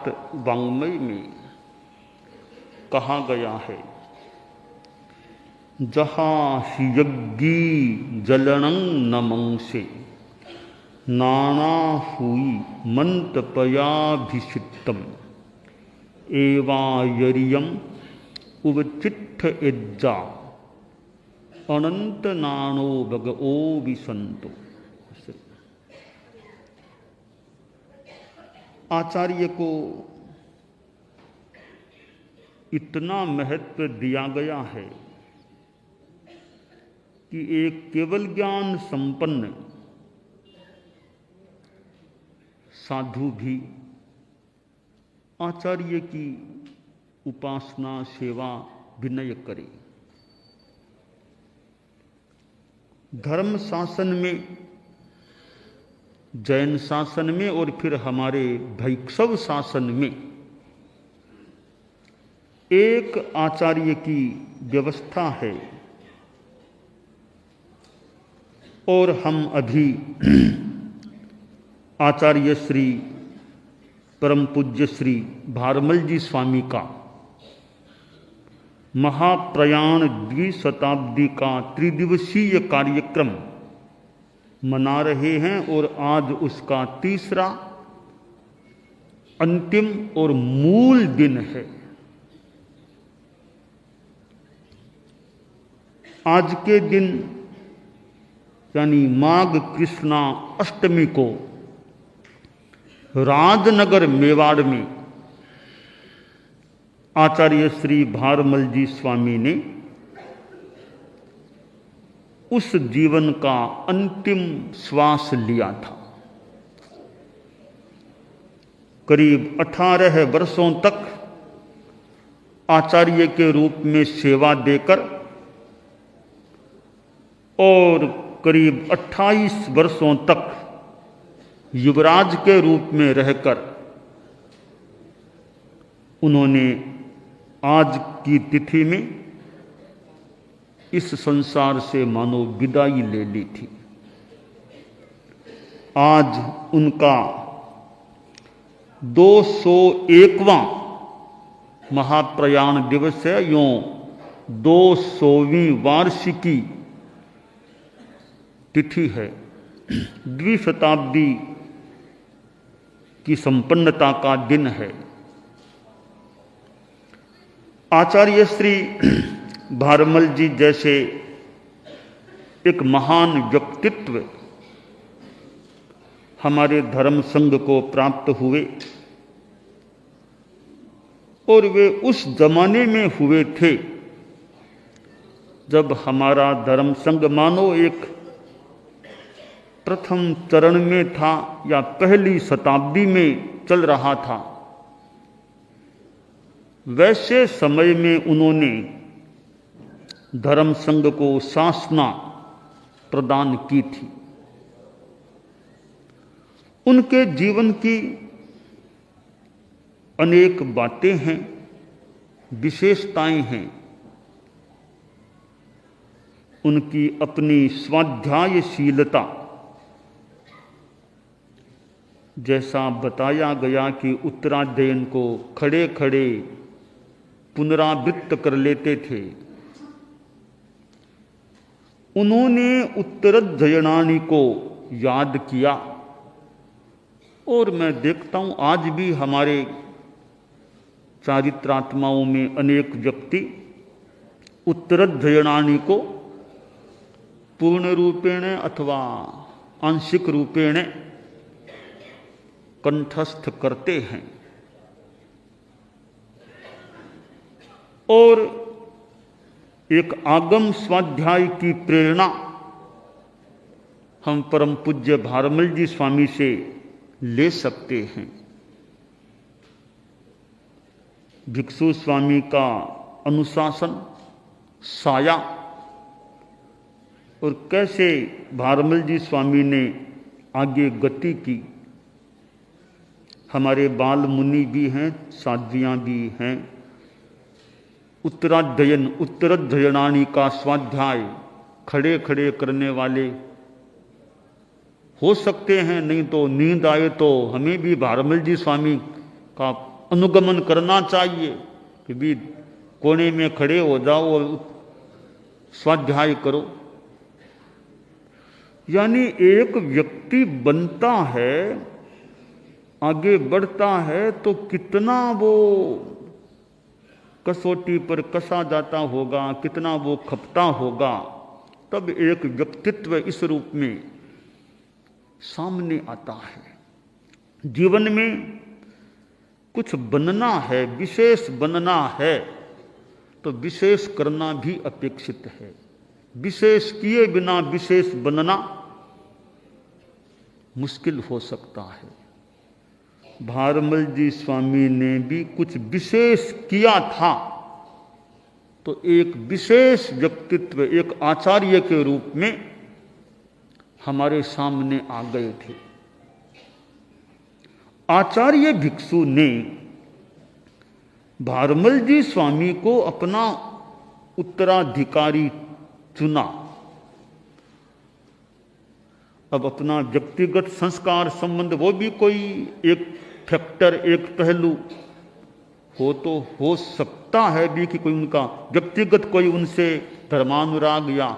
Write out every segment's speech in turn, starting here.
शाक्त वाङ्मय में कहा गया है, जहाँ यज्ञी जलनं न मंसे नाना हुई मंतपयाभिषिक्तम एवायरियम उवचिट्ठ इज्जा अनंत नानो भगओ विसंतो। आचार्य को इतना महत्व दिया गया है कि एक केवल ज्ञान संपन्न साधु भी आचार्य की उपासना सेवा विनय करे। धर्म शासन में, जैन शासन में और फिर हमारे भैक्षव शासन में एक आचार्य की व्यवस्था है। और हम अभी आचार्य श्री परम पूज्य श्री भारमल जी स्वामी का महाप्रयाण द्विशताब्दी का त्रिदिवसीय कार्यक्रम मना रहे हैं और आज उसका तीसरा अंतिम और मूल दिन है। आज के दिन यानी माघ कृष्णा अष्टमी को राजनगर मेवाड़ में आचार्य श्री भारमल जी स्वामी ने उस जीवन का अंतिम श्वास लिया था। करीब 18 वर्षों तक आचार्य के रूप में सेवा देकर और करीब 28 वर्षों तक युवराज के रूप में रहकर उन्होंने आज की तिथि में इस संसार से मानो विदाई ले ली थी। आज उनका 201वां महाप्रयाण दिवस है। यूं 200वीं वार्षिकी तिथि है। द्विशताब्दी की संपन्नता का दिन है। आचार्य श्री भारमल जी जैसे एक महान व्यक्तित्व हमारे धर्म संघ को प्राप्त हुए और वे उस जमाने में हुए थे जब हमारा धर्म संघ मानो एक प्रथम चरण में था या पहली शताब्दी में चल रहा था। वैसे समय में उन्होंने धर्म संघ को शासना प्रदान की थी। उनके जीवन की अनेक बातें हैं, विशेषताएं हैं। उनकी अपनी स्वाध्यायशीलता, जैसा बताया गया कि उत्तराध्ययन को खड़े खड़े पुनरावृत्त कर लेते थे। उन्होंने उत्तराध्ययनानि को याद किया और मैं देखता हूँ आज भी हमारे चारित्रात्माओं में अनेक व्यक्ति उत्तराध्ययनानि को पूर्ण रूपेण अथवा आंशिक रूपेण कंठस्थ करते हैं। और एक आगम स्वाध्याय की प्रेरणा हम परम पूज्य भारमल जी स्वामी से ले सकते हैं। भिक्षु स्वामी का अनुशासन, साया और कैसे भारमल जी स्वामी ने आगे गति की। हमारे बाल मुनि भी हैं, साध्वियाँ भी हैं। उत्तराध्ययनानि का स्वाध्याय खड़े खड़े करने वाले हो सकते हैं, नहीं तो नींद आए तो हमें भी भारमल जी स्वामी का अनुगमन करना चाहिए कि भी कोने में खड़े हो जाओ और स्वाध्याय करो। यानी एक व्यक्ति बनता है, आगे बढ़ता है, तो कितना वो कसौटी पर कसा जाता होगा, कितना वो खपता होगा, तब एक व्यक्तित्व इस रूप में सामने आता है। जीवन में कुछ बनना है, विशेष बनना है, तो विशेष करना भी अपेक्षित है। विशेष किए बिना विशेष बनना मुश्किल हो सकता है। भारमल जी स्वामी ने भी कुछ विशेष किया था, तो एक विशेष व्यक्तित्व, एक आचार्य के रूप में हमारे सामने आ गए थे। आचार्य भिक्षु ने भारमल जी स्वामी को अपना उत्तराधिकारी चुना। अब अपना व्यक्तिगत संस्कार संबंध वो भी कोई एक फैक्टर, एक पहलू हो तो हो सकता है भी कि कोई उनका व्यक्तिगत कोई उनसे धर्मानुराग या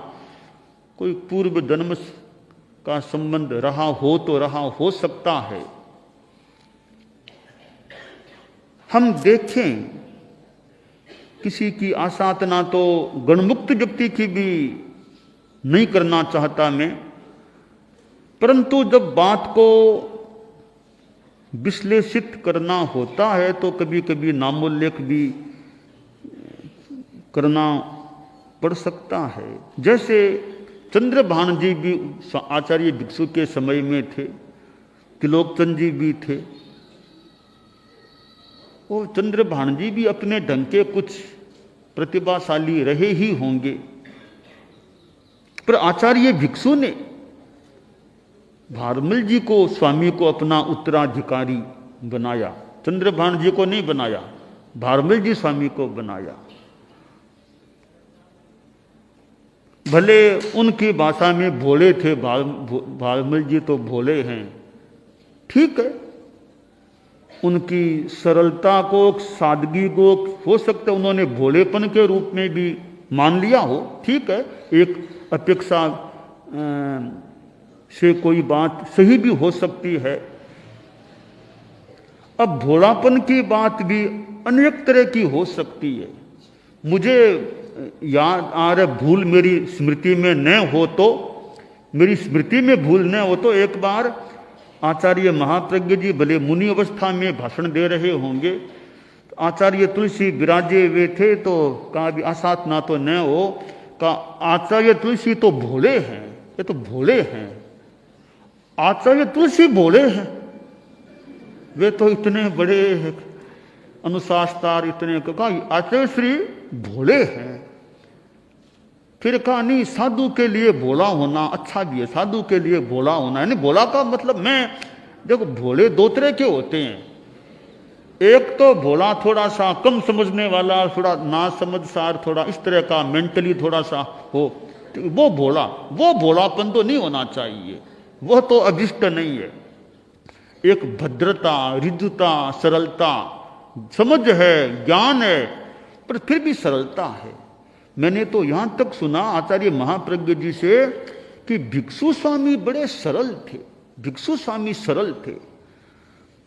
कोई पूर्व जन्म का संबंध रहा हो तो रहा हो सकता है। हम देखें किसी की आसाधना तो गणमुक्त व्यक्ति की भी नहीं करना चाहता मैं, परंतु जब बात को विश्लेषित करना होता है तो कभी कभी नामोल्लेख भी करना पड़ सकता है। जैसे चंद्रभान जी भी आचार्य भिक्षु के समय में थे, त्रिलोकचंद जी भी थे, और चंद्रभान जी भी अपने ढंग के कुछ प्रतिभाशाली रहे ही होंगे, पर आचार्य भिक्षु ने भारमल जी को, स्वामी को अपना उत्तराधिकारी बनाया। चंद्रभान जी को नहीं बनाया, भारमल जी स्वामी को बनाया। भले उनकी भाषा में भोले थे, भारमल जी तो भोले हैं, ठीक है, उनकी सरलता को, सादगी को हो सकता है उन्होंने भोलेपन के रूप में भी मान लिया हो, ठीक है, एक अपेक्षा से कोई बात सही भी हो सकती है। अब भोलापन की बात भी अनेक तरह की हो सकती है। मुझे याद आ रहा, भूल मेरी स्मृति में न हो तो, मेरी स्मृति में भूल न हो तो एक बार आचार्य महाप्रज्ञ जी भले मुनि अवस्था में भाषण दे रहे होंगे, तो आचार्य तुलसी विराजे हुए थे, तो कहा भी आसात ना तो न हो, कहा आचार्य तुलसी तो भोले हैं, ये तो भोले हैं, आचार्य तुलसी भोले हैं, वे तो इतने बड़े अनुशास्त्र, इतने, कहा आचार्य श्री भोले हैं। फिर कहा नहीं, साधु के लिए भोला होना अच्छा भी है, साधु के लिए भोला होना, यानी भोला का मतलब, मैं देखो भोले दो तरह के होते हैं, एक तो भोला थोड़ा सा कम समझने वाला, थोड़ा ना समझदार, थोड़ा इस तरह का मेंटली थोड़ा सा हो, तो वो भोला, वो भोलापन तो नहीं होना चाहिए, वह तो अभिष्ट नहीं है। एक भद्रता, रिजुता, सरलता, समझ है, ज्ञान है, पर फिर भी सरलता है। मैंने तो यहां तक सुना आचार्य महाप्रज्ञ जी से कि भिक्षु स्वामी बड़े सरल थे, भिक्षु स्वामी सरल थे,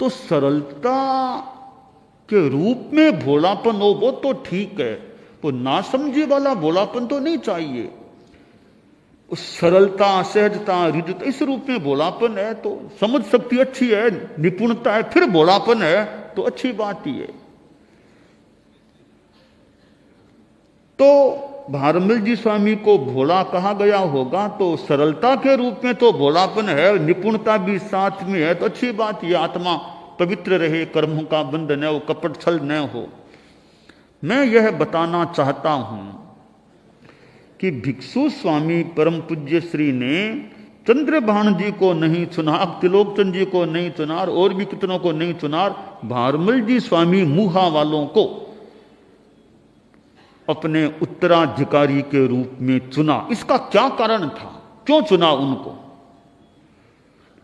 तो सरलता के रूप में भोलापन हो वो तो ठीक है, वो नासमझी वाला भोलापन तो नहीं चाहिए। उस सरलता, सहजता, रिजुता, इस रूप में भोलापन है तो समझ शक्ति अच्छी है, निपुणता है, फिर भोलापन है तो अच्छी बात ही है। तो भारमल जी स्वामी को भोला कहा गया होगा, तो सरलता के रूप में तो भोलापन है, निपुणता भी साथ में है, तो अच्छी बात, ये आत्मा पवित्र रहे, कर्मों का बंध न हो, कपट छल न हो। मैं यह बताना चाहता हूं कि भिक्षु स्वामी परम पूज्य श्री ने चंद्रभान जी को नहीं चुना, त्रिलोकचंद जी को नहीं चुना, और भी कितनों को नहीं चुना, भारमल जी स्वामी मुहा वालों को अपने उत्तराधिकारी के रूप में चुना। इसका क्या कारण था, क्यों चुना उनको?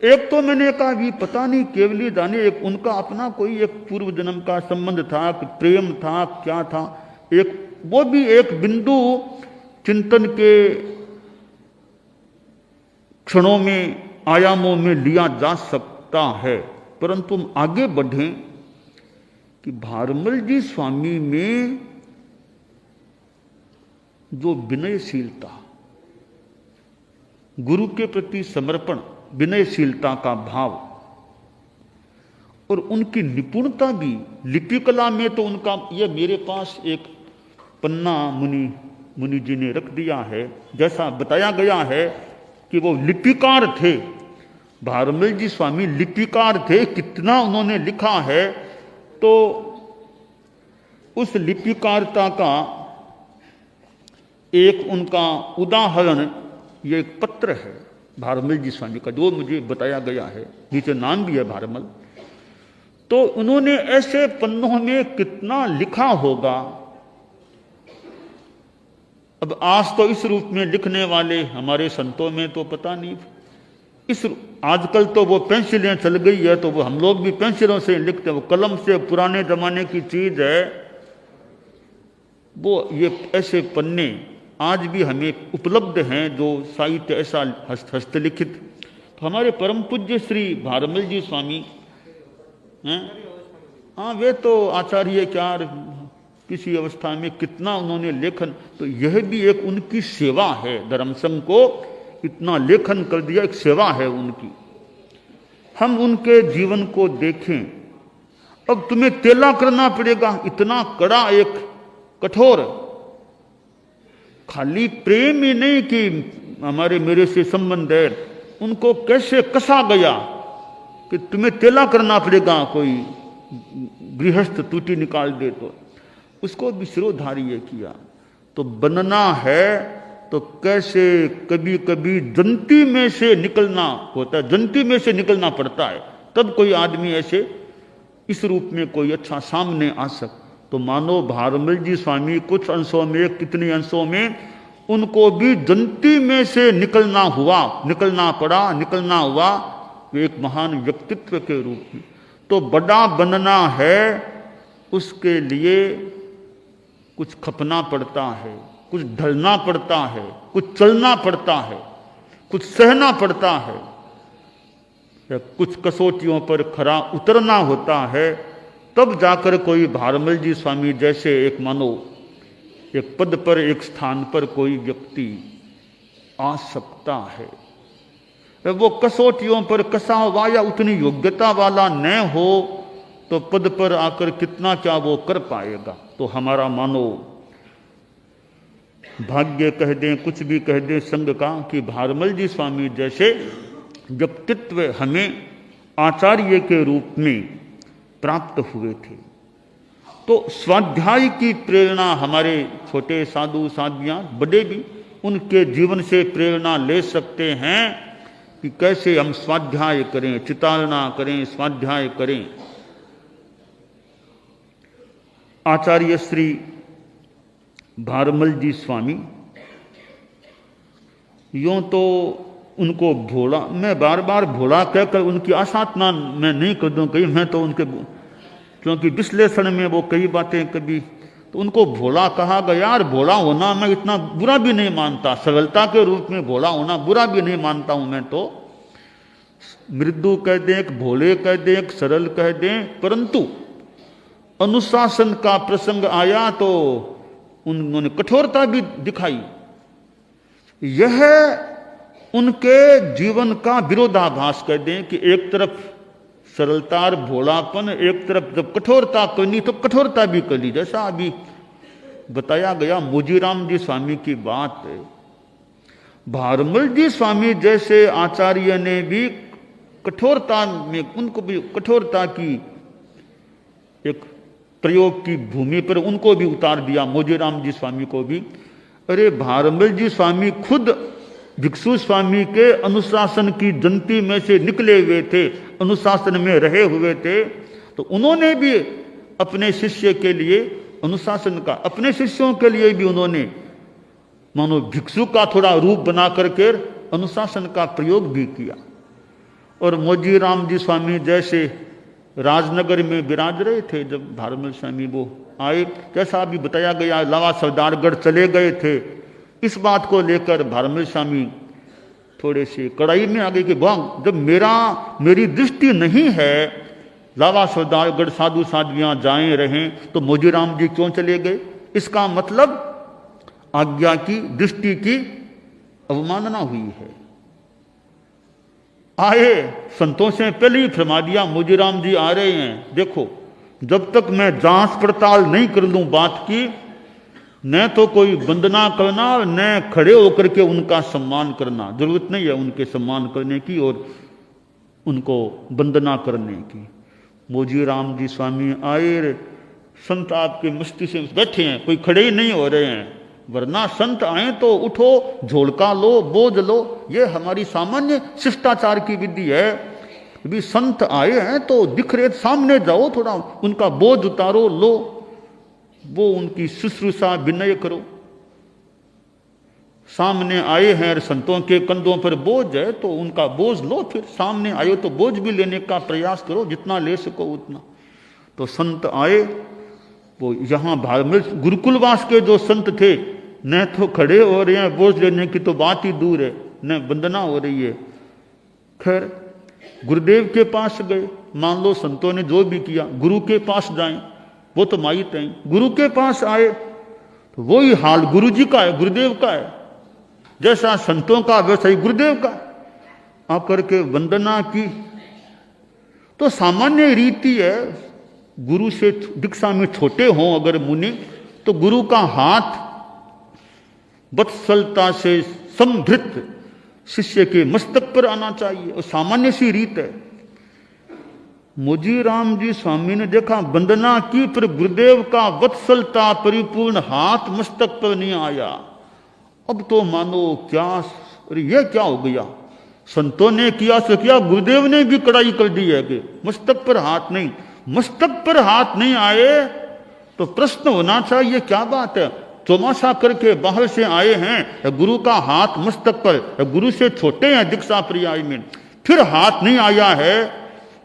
एक तो मैंने कहा भी पता नहीं केवली दानी, एक उनका अपना कोई एक पूर्व जन्म का संबंध था, प्रेम था, क्या था, एक वो भी एक बिंदु चिंतन के क्षणों में, आयामों में लिया जा सकता है। परंतु हम आगे बढ़ें कि भारमल जी स्वामी में जो विनयशीलता, गुरु के प्रति समर्पण, विनयशीलता का भाव और उनकी निपुणता भी लिपि कला में, तो उनका ये मेरे पास एक पन्ना मुनि जी ने रख दिया है। जैसा बताया गया है कि वो लिपिकार थे, भारमल जी स्वामी लिपिकार थे। कितना उन्होंने लिखा है, तो उस लिपिकारता का एक उनका उदाहरण ये एक पत्र है भारमल जी स्वामी का, जो मुझे बताया गया है, नीचे नाम भी है भारमल। तो उन्होंने ऐसे पन्नों में कितना लिखा होगा। अब आज तो इस रूप में लिखने वाले हमारे संतों में तो पता नहीं, इस आजकल तो वो पेंसिलें चल गई है, तो वो हम लोग भी पेंसिलों से लिखते हैं, वो कलम से पुराने जमाने की चीज है। वो ये ऐसे पन्ने आज भी हमें उपलब्ध हैं, जो साहित्य ऐसा हस्तलिखित। तो हमारे परम पूज्य श्री भारमल जी स्वामी हैं, हाँ वे तो आचार्य क्या किसी अवस्था में कितना उन्होंने लेखन, तो यह भी एक उनकी सेवा है। धर्मसंघ को इतना लेखन कर दिया, एक सेवा है उनकी। हम उनके जीवन को देखें। अब तुम्हें तेला करना पड़ेगा, इतना कड़ा एक कठोर, खाली प्रेम ही नहीं कि हमारे मेरे से संबंध है, उनको कैसे कसा गया कि तुम्हें तेला करना पड़ेगा, कोई गृहस्थ टूटी निकाल दे तो उसको भी सिरोधार्य किया। तो बनना है तो कैसे कभी कभी जंती में से निकलना होता है, जंती में से निकलना पड़ता है, तब कोई आदमी ऐसे इस रूप में कोई अच्छा सामने आ सकता। तो मानो भारमल जी स्वामी कुछ अंशों में, कितने अंशों में उनको भी जंती में से निकलना हुआ, निकलना पड़ा, निकलना हुआ, एक महान व्यक्तित्व के रूप में। तो बड़ा बनना है, उसके लिए कुछ खपना पड़ता है, कुछ ढलना पड़ता है, कुछ चलना पड़ता है, कुछ सहना पड़ता है, या कुछ कसौटियों पर खरा उतरना होता है। तब जाकर कोई भारमल जी स्वामी जैसे एक मानो एक पद पर, एक स्थान पर कोई व्यक्ति आ सकता है। वो कसौटियों पर कसा हुआ या उतनी योग्यता वाला न हो तो पद पर आकर कितना क्या वो कर पाएगा। तो हमारा मानो भाग्य कह दें, कुछ भी कह दें संघ का, कि भारमल जी स्वामी जैसे व्यक्तित्व हमें आचार्य के रूप में प्राप्त हुए थे। तो स्वाध्याय की प्रेरणा हमारे छोटे साधु साध्वियाँ, बड़े भी उनके जीवन से प्रेरणा ले सकते हैं कि कैसे हम स्वाध्याय करें, चितालना करें, स्वाध्याय करें। आचार्य श्री भारमल जी स्वामी, यूं तो उनको भोला, मैं बार बार भोला कहकर उनकी आसाधना मैं नहीं कर दूं कहीं, मैं तो उनके, क्योंकि विश्लेषण में वो कई बातें कभी, तो उनको भोला कहा गया। और भोला होना मैं इतना बुरा भी नहीं मानता, सरलता के रूप में भोला होना बुरा भी नहीं मानता हूं मैं। तो मृदु कह दें, भोले कह दें, सरल कह दें, परंतु अनुशासन का प्रसंग आया तो उन्होंने कठोरता भी दिखाई। यह उनके जीवन का विरोधाभास कर दें कि एक तरफ सरलता और भोलापन, एक तरफ जब कठोरता करनी तो कठोरता भी कर ली। जैसा अभी बताया गया मोजीराम जी स्वामी की बात है, भारमल जी स्वामी जैसे आचार्य ने भी कठोरता में, उनको भी कठोरता की एक प्रयोग की भूमि पर उनको भी उतार दिया, मोजीराम जी स्वामी को भी। अरे भारमल जी स्वामी खुद भिक्षु स्वामी के अनुशासन की जंती में से निकले हुए थे, अनुशासन में रहे हुए थे। तो उन्होंने भी अपने शिष्य के लिए अनुशासन का, अपने शिष्यों के लिए भी उन्होंने मानो भिक्षु का थोड़ा रूप बना करके अनुशासन का प्रयोग भी किया। और मोजी राम जी स्वामी जैसे राजनगर में विराज रहे थे जब भारमल स्वामी वो आए, जैसा अभी बताया गया लावा सरदारगढ़ चले गए थे। इस बात को लेकर भारमल स्वामी थोड़े से कड़ाई में आ गए कि वाह, जब मेरी दृष्टि नहीं है लावा सरदारगढ़ साधु साध्वियां जाएं रहें तो मोजीराम जी क्यों चले गए? इसका मतलब आज्ञा की दृष्टि की अवमानना हुई है। आए संतों से पहले ही फरमा दिया मोजीराम जी आ रहे हैं, देखो जब तक मैं जांच पड़ताल नहीं कर लूं बात की, न तो कोई वंदना करना और न खड़े होकर के उनका सम्मान करना। जरूरत नहीं है उनके सम्मान करने की और उनको वंदना करने की। मोजीराम जी स्वामी आए, संत आपके मस्तिष्क में बैठे हैं, कोई खड़े ही नहीं हो रहे हैं, वरना संत आए तो उठो, झोलका लो, बोझ लो, ये हमारी सामान्य शिष्टाचार की विधि है। अभी संत आए हैं तो दिख रहे सामने जाओ, थोड़ा उनका बोझ उतारो, लो, वो उनकी शुश्रूषा विनय करो। सामने आए हैं संतों के कंधों पर बोझ है तो उनका बोझ लो, फिर सामने आए तो बोझ भी लेने का प्रयास करो, जितना ले सको उतना। तो संत आए, वो यहाँ भारमल गुरुकुलवास के जो संत थे न तो खड़े हो रहे हैं, बोझ लेने की तो बात ही दूर है, न वंदना हो रही है। खैर गुरुदेव के पास गए, मान लो संतों ने जो भी किया, गुरु के पास जाएं, वो तो माई तय। गुरु के पास आए तो वही हाल गुरु जी का है, गुरुदेव का है, जैसा संतों का वैसा ही गुरुदेव का। आकर के वंदना की तो सामान्य रीति है, गुरु से दीक्षा में छोटे हों अगर मुनि तो गुरु का हाथ वत्सलता से समृद्ध शिष्य के मस्तक पर आना चाहिए, और सामान्य सी रीत है। मोजीराम जी स्वामी ने देखा वंदना की, पर गुरुदेव का वत्सलता परिपूर्ण हाथ मस्तक पर नहीं आया। अब तो मानो क्या, अरे ये क्या हो गया, संतों ने किया सो किया, गुरुदेव ने भी कड़ाई कर दी है कि मस्तक पर हाथ नहीं। मस्तक पर हाथ नहीं आए तो प्रश्न होना चाहिए क्या बात है, चौमासा करके बाहर से आए हैं, गुरु का हाथ मस्तक पर, गुरु से छोटे हैं दीक्षा पर्याय में, फिर हाथ नहीं आया है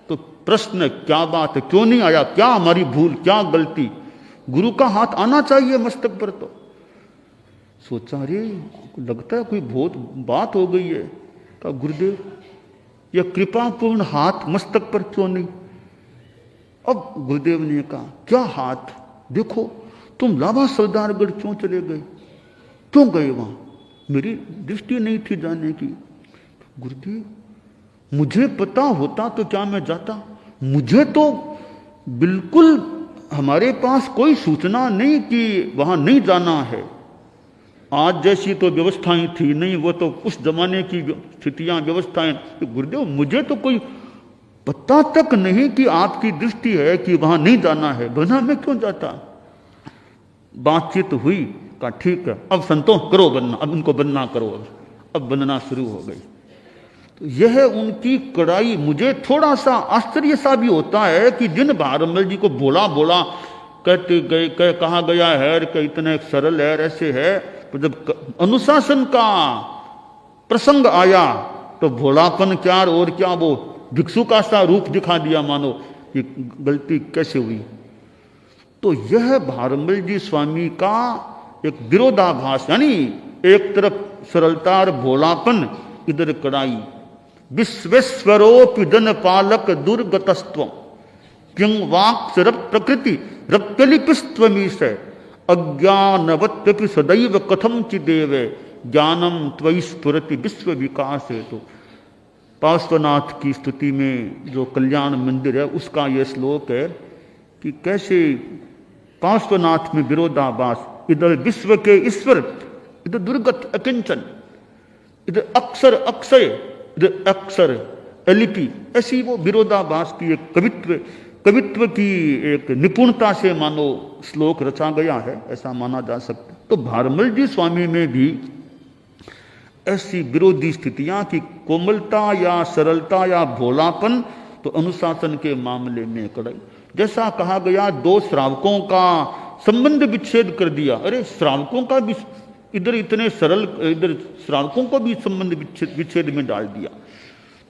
तो प्रश्न क्या बात है, क्यों नहीं आया, क्या हमारी भूल, क्या गलती, गुरु का हाथ आना चाहिए मस्तक पर। तो सोचा अरे लगता है कोई बहुत बात हो गई है। कहा गुरुदेव यह कृपापूर्ण हाथ मस्तक पर क्यों नहीं? अब गुरुदेव ने कहा क्या हाथ, देखो तुम लावा सरदारगढ़ क्यों चले गए, क्यों गए वहां, मेरी दृष्टि नहीं थी जाने की। गुरुदेव मुझे पता होता तो क्या मैं जाता, मुझे तो बिल्कुल हमारे पास कोई सूचना नहीं कि वहां नहीं जाना है। आज जैसी तो व्यवस्थाएं थी नहीं, वो तो उस जमाने की स्थितियां व्यवस्थाएं। गुरुदेव मुझे तो कोई पता तक नहीं कि आपकी दृष्टि है कि वहां नहीं जाना है, वरना मैं क्यों जाता। बातचीत हुई, कहा ठीक है अब संतों करो वंदना, अब उनको वंदना करो। अब वंदना शुरू हो गई। तो यह उनकी कड़ाई, मुझे थोड़ा सा आश्चर्य सा भी होता है कि जिन भारमल जी को बोला बोला कहते गए, कहा गया है कि इतने सरल है, ऐसे है, तो जब अनुशासन का प्रसंग आया तो भोलापन क्या और क्या वो भिक्षु का सा रूप दिखा दिया, मानो ये गलती कैसे हुई। तो यह भारमल जी स्वामी का एक विरोधाभास, यानी एक तरफ सरलता और भोलापन, इधर कड़ाई। विश्वेश्वरोपि जन पालक दुर्गतस्त्व किं वाक् प्रकृति रक्तलिपिस्त्वमीश अज्ञानवत्यपि सदैव कथम चिदेव ज्ञानम त्वयि स्फुरति विश्व विकास है। तो पार्श्वनाथ की स्तुति में जो कल्याण मंदिर है उसका यह श्लोक है कि कैसे पार्श्वनाथ में विरोधाभास, इधर विश्व के ईश्वर, इधर दुर्गत अकिंचन, इधर अक्षर अक्षय, इधर अक्षर अलिपि, ऐसी वो विरोधाभास की एक कवित्व की एक निपुणता से मानो श्लोक रचा गया है, ऐसा माना जा सकता है। तो भारमल जी स्वामी में भी ऐसी विरोधी स्थितियां की कोमलता या सरलता या भोलापन, तो अनुशासन के मामले में कड़ाई। जैसा कहा गया दो श्रावकों का संबंध विच्छेद कर दिया, अरे श्रावकों का भी इधर इतने सरल, इधर श्रावकों को भी संबंध विच्छेद में डाल दिया।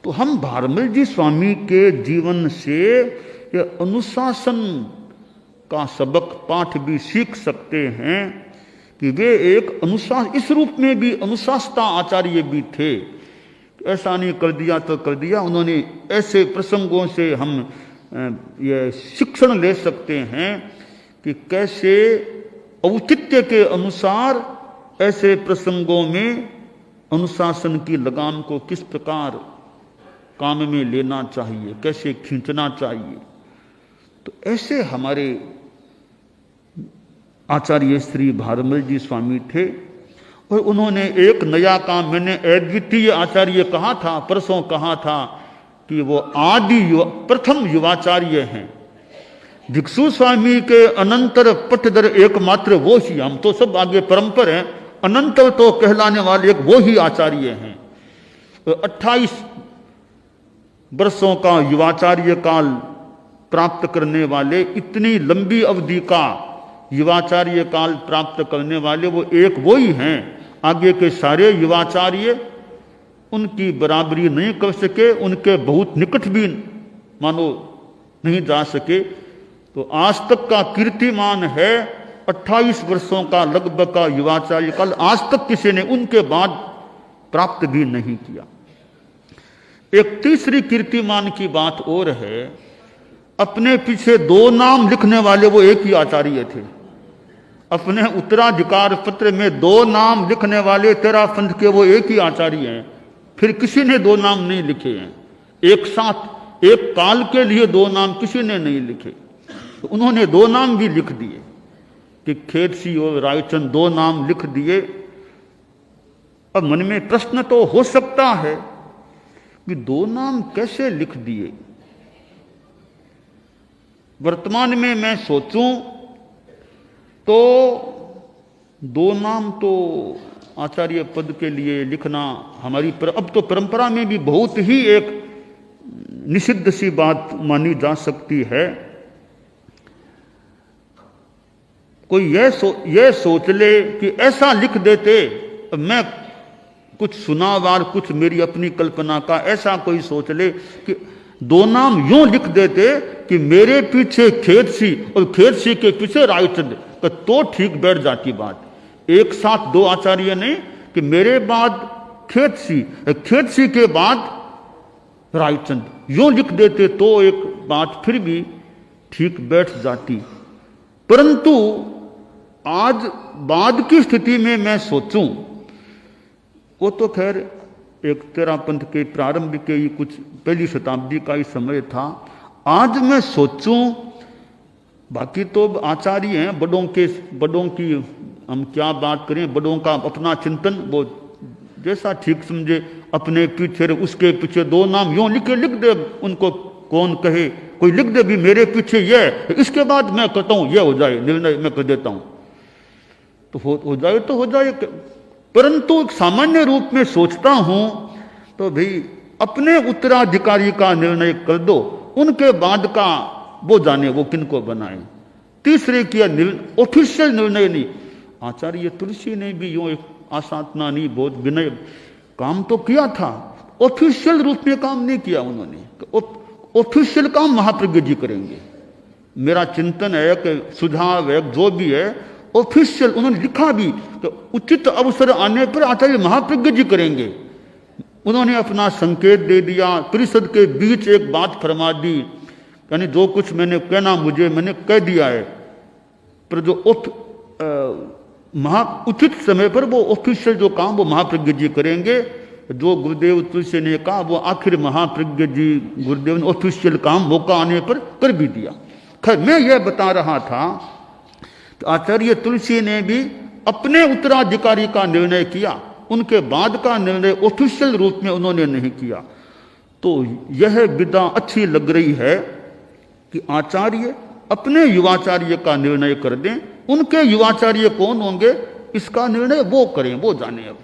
तो हम भारमल जी स्वामी के जीवन से ये अनुशासन का सबक पाठ भी सीख सकते हैं कि वे एक इस रूप में भी अनुशासता आचार्य भी थे। ऐसा नहीं कर दिया तो कर दिया। उन्होंने ऐसे प्रसंगों से हम ये शिक्षण ले सकते हैं कि कैसे औचित्य के अनुसार ऐसे प्रसंगों में अनुशासन की लगाम को किस प्रकार काम में लेना चाहिए, कैसे खींचना चाहिए। तो ऐसे हमारे आचार्य श्री भारमल जी स्वामी थे। और उन्होंने एक नया काम, मैंने अद्वितीय आचार्य कहा था, परसों कहा था कि वो प्रथम युवाचार्य हैं। भिक्षु स्वामी के अनंतर पटदर एकमात्र वो ही, हम तो सब आगे परंपर हैं, अनंतर तो कहलाने वाले एक वो ही आचार्य हैं। 28 वर्षों का युवाचार्य काल प्राप्त करने वाले, इतनी लंबी अवधि का युवाचार्य काल प्राप्त करने वाले वो ही हैं। आगे के सारे युवाचार्य उनकी बराबरी नहीं कर सके, उनके बहुत निकट भी मानो नहीं जा सके। तो आज तक का कीर्तिमान है 28 वर्षों का लगभग का युवाचार्य काल, आज तक किसी ने उनके बाद प्राप्त भी नहीं किया। एक तीसरी कीर्तिमान की बात और है, अपने पीछे 2 नाम लिखने वाले वो एक ही आचार्य थे। अपने उत्तराधिकार पत्र में 2 नाम लिखने वाले तेरापंथ के वो एक ही आचार्य हैं। फिर किसी ने 2 नाम नहीं लिखे हैं एक साथ, एक काल के लिए 2 नाम किसी ने नहीं लिखे। तो उन्होंने 2 नाम भी लिख दिए कि खेतसी और रायचंद 2 नाम लिख दिए। अब मन में प्रश्न तो हो सकता है कि 2 नाम कैसे लिख दिए। वर्तमान में मैं सोचूं तो 2 नाम तो आचार्य पद के लिए लिखना हमारी अब तो परंपरा में भी बहुत ही एक निषिद्ध सी बात मानी जा सकती है। कोई यह सोच ले कि ऐसा लिख देते, मैं कुछ सुनावार, कुछ मेरी अपनी कल्पना का, ऐसा कोई सोच ले कि 2 नाम यूं लिख देते कि मेरे पीछे खेतसी और खेतसी के पीछे रायचंद, तो ठीक बैठ जाती बात। एक साथ 2 आचार्य नहीं कि मेरे बाद खेतसी, खेतसी के बाद रायचंद, यूं लिख देते तो एक बात फिर भी ठीक बैठ जाती। परंतु आज बाद की स्थिति में मैं सोचूं, वो तो खैर एक तेरापंथ के प्रारंभ के ही कुछ पहली शताब्दी का ही समय था। आज मैं सोचूं, बाकी तो आचार्य हैं, बड़ों की हम क्या बात करें, बड़ों का अपना चिंतन, वो जैसा ठीक समझे अपने पीछे, उसके पीछे 2 नाम यूं लिख दे, उनको कौन कहे, कोई लिख दे भी मेरे पीछे ये, इसके बाद मैं कहता हूं ये हो जाए, निर्णय मैं कर देता हूं, तो हो जाए तो हो जाए। परंतु सामान्य रूप में सोचता हूं तो भाई अपने उत्तराधिकारी का निर्णय कर दो, उनके बाद का वो जाने वो किनको बनाए। तीसरे किया ऑफिशियल निर्णय नहीं। आचार्य तुलसी ने भी यूं एक आसाधना नहीं, बहुत विनय काम तो किया था, ऑफिशियल रूप में काम नहीं किया उन्होंने। ऑफिशियल काम महाप्रज्ञ जी करेंगे, मेरा चिंतन है कि सुझाव है, जो भी है ऑफिशियल उन्होंने लिखा भी कि उचित अवसर आने पर आचार्य महाप्रज्ञ जी करेंगे। उन्होंने अपना संकेत दे दिया, परिषद के बीच एक बात फरमा दी, यानी जो कुछ मैंने कहना मैंने कह दिया है, पर जो उचित समय पर वो ऑफिशियल जो काम वो महाप्रज्ञ जी करेंगे। जो गुरुदेव तुलसी ने कहा वो आखिर महाप्रज्ञ जी गुरुदेव ने ऑफिशियल काम मौका आने पर कर भी दिया। खैर मैं यह बता रहा था तो आचार्य तुलसी ने भी अपने उत्तराधिकारी का निर्णय किया, उनके बाद का निर्णय ऑफिशियल रूप में उन्होंने नहीं किया। तो यह विधा अच्छी लग रही है कि आचार्य अपने युवाचार्य का निर्णय कर दें, उनके युवाचार्य कौन होंगे इसका निर्णय वो करें, वो जाने। अब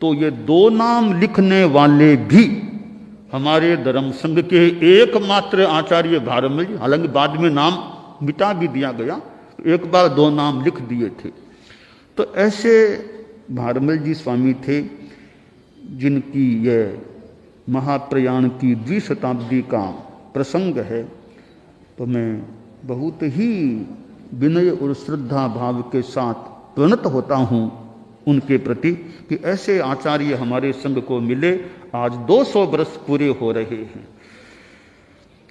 तो ये 2 नाम लिखने वाले भी हमारे धर्म संघ के एकमात्र आचार्य भारमल जी, हालांकि बाद में नाम मिटा भी दिया गया, एक बार 2 नाम लिख दिए थे। तो ऐसे भारमल जी स्वामी थे जिनकी यह महाप्रयाण की 2वीं शताब्दी का प्रसंग है। तो मैं बहुत ही विनय और श्रद्धा भाव के साथ प्रणत होता हूँ उनके प्रति कि ऐसे आचार्य हमारे संघ को मिले। आज 200 वर्ष पूरे हो रहे हैं।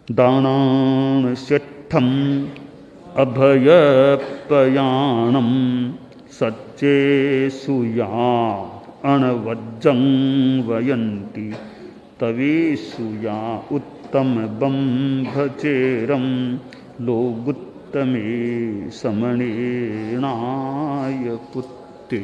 दानान सेठम अभयपयाणम सच्चे सुया अणवज्जं वयन्ति तवेशुया उत्तम बंभचेरम लोगुत्तमे समणेनाय पुत्ते।